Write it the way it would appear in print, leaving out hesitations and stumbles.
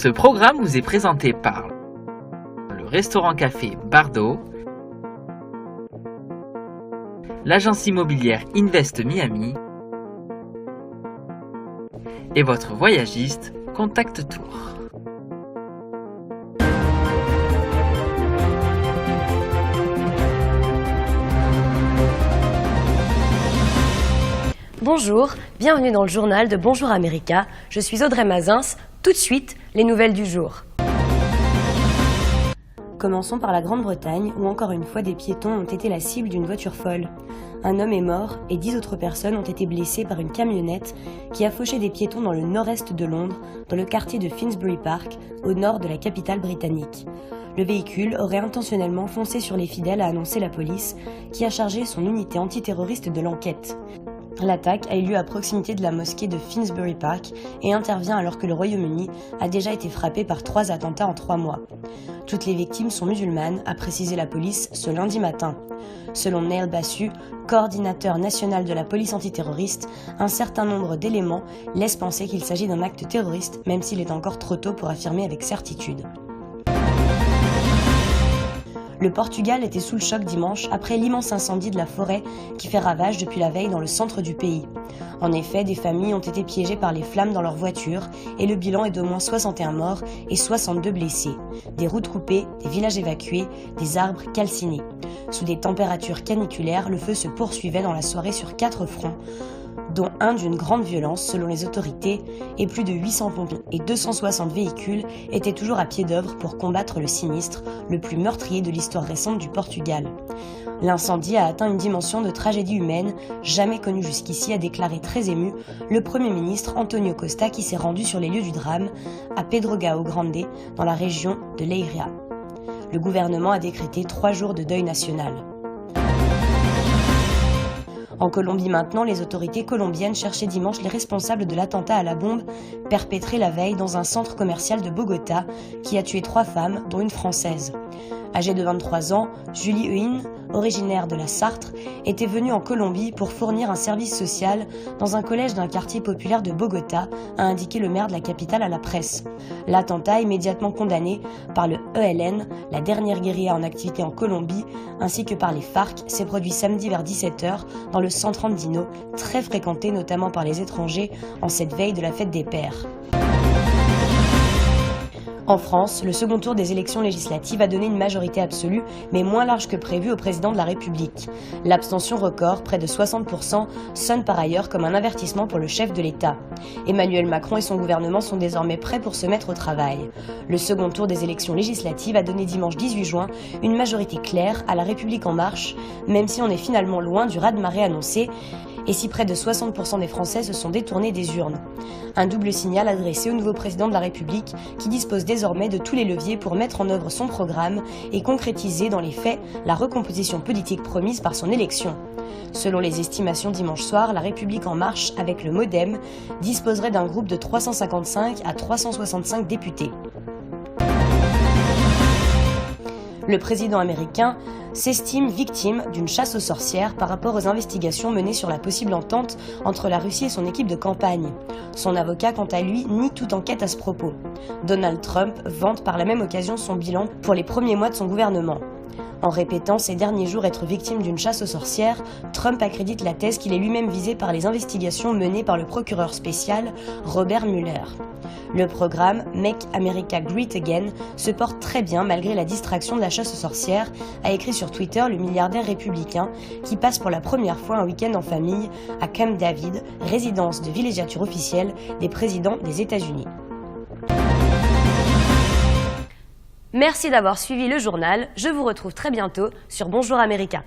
Ce programme vous est présenté par le restaurant-café Bardot, l'agence immobilière Invest Miami et votre voyagiste Contact Tour. Bonjour, bienvenue dans le journal de Bonjour America. Je suis Audrey Mazins. Tout de suite, les nouvelles du jour. Commençons par la Grande-Bretagne, où encore une fois des piétons ont été la cible d'une voiture folle. Un homme est mort et 10 autres personnes ont été blessées par une camionnette qui a fauché des piétons dans le nord-est de Londres, dans le quartier de Finsbury Park, au nord de la capitale britannique. Le véhicule aurait intentionnellement foncé sur les fidèles, a annoncé la police, qui a chargé son unité antiterroriste de l'enquête. L'attaque a eu lieu à proximité de la mosquée de Finsbury Park et intervient alors que le Royaume-Uni a déjà été frappé par 3 attentats en 3 mois. Toutes les victimes sont musulmanes, a précisé la police ce lundi matin. Selon Neil Bassu, coordinateur national de la police antiterroriste, un certain nombre d'éléments laissent penser qu'il s'agit d'un acte terroriste, même s'il est encore trop tôt pour affirmer avec certitude. Le Portugal était sous le choc dimanche après l'immense incendie de la forêt qui fait ravage depuis la veille dans le centre du pays. En effet, des familles ont été piégées par les flammes dans leurs voitures et le bilan est d'au moins 61 morts et 62 blessés. Des routes coupées, des villages évacués, des arbres calcinés. Sous des températures caniculaires, le feu se poursuivait dans la soirée sur 4 fronts, dont un d'une grande violence selon les autorités, et plus de 800 pompiers et 260 véhicules étaient toujours à pied d'œuvre pour combattre le sinistre, le plus meurtrier de l'histoire récente du Portugal. L'incendie a atteint une dimension de tragédie humaine jamais connue jusqu'ici, a déclaré très ému le Premier ministre António Costa qui s'est rendu sur les lieux du drame à Pedrógão Grande, dans la région de Leiria. Le gouvernement a décrété 3 jours de deuil national. En Colombie maintenant, les autorités colombiennes cherchaient dimanche les responsables de l'attentat à la bombe perpétré la veille dans un centre commercial de Bogota qui a tué 3 femmes, dont une française. Âgée de 23 ans, Julie Huyn, originaire de la Sarthe, était venue en Colombie pour fournir un service social dans un collège d'un quartier populaire de Bogota, a indiqué le maire de la capitale à la presse. L'attentat, immédiatement condamné par le ELN, la dernière guérilla en activité en Colombie, ainsi que par les FARC, s'est produit samedi vers 17h dans le centre andino, très fréquenté notamment par les étrangers en cette veille de la fête des pères. En France, le second tour des élections législatives a donné une majorité absolue, mais moins large que prévu au président de la République. L'abstention record, près de 60%, sonne par ailleurs comme un avertissement pour le chef de l'État. Emmanuel Macron et son gouvernement sont désormais prêts pour se mettre au travail. Le second tour des élections législatives a donné dimanche 18 juin une majorité claire à La République En Marche, même si on est finalement loin du raz-de-marée annoncé, et si près de 60% des Français se sont détournés des urnes. Un double signal adressé au nouveau président de la République qui dispose désormais de tous les leviers pour mettre en œuvre son programme et concrétiser dans les faits la recomposition politique promise par son élection. Selon les estimations dimanche soir, La République En Marche, avec le MoDem, disposerait d'un groupe de 355 à 365 députés. Le président américain s'estime victime d'une chasse aux sorcières par rapport aux investigations menées sur la possible entente entre la Russie et son équipe de campagne. Son avocat, quant à lui, nie toute enquête à ce propos. Donald Trump vante par la même occasion son bilan pour les premiers mois de son gouvernement. En répétant ces derniers jours être victime d'une chasse aux sorcières, Trump accrédite la thèse qu'il est lui-même visé par les investigations menées par le procureur spécial Robert Mueller. Le programme Make America Great Again se porte très bien malgré la distraction de la chasse aux sorcières, a écrit sur Twitter le milliardaire républicain qui passe pour la première fois un week-end en famille à Camp David, résidence de villégiature officielle des présidents des États-Unis. Merci d'avoir suivi le journal. Je vous retrouve très bientôt sur Bonjour America.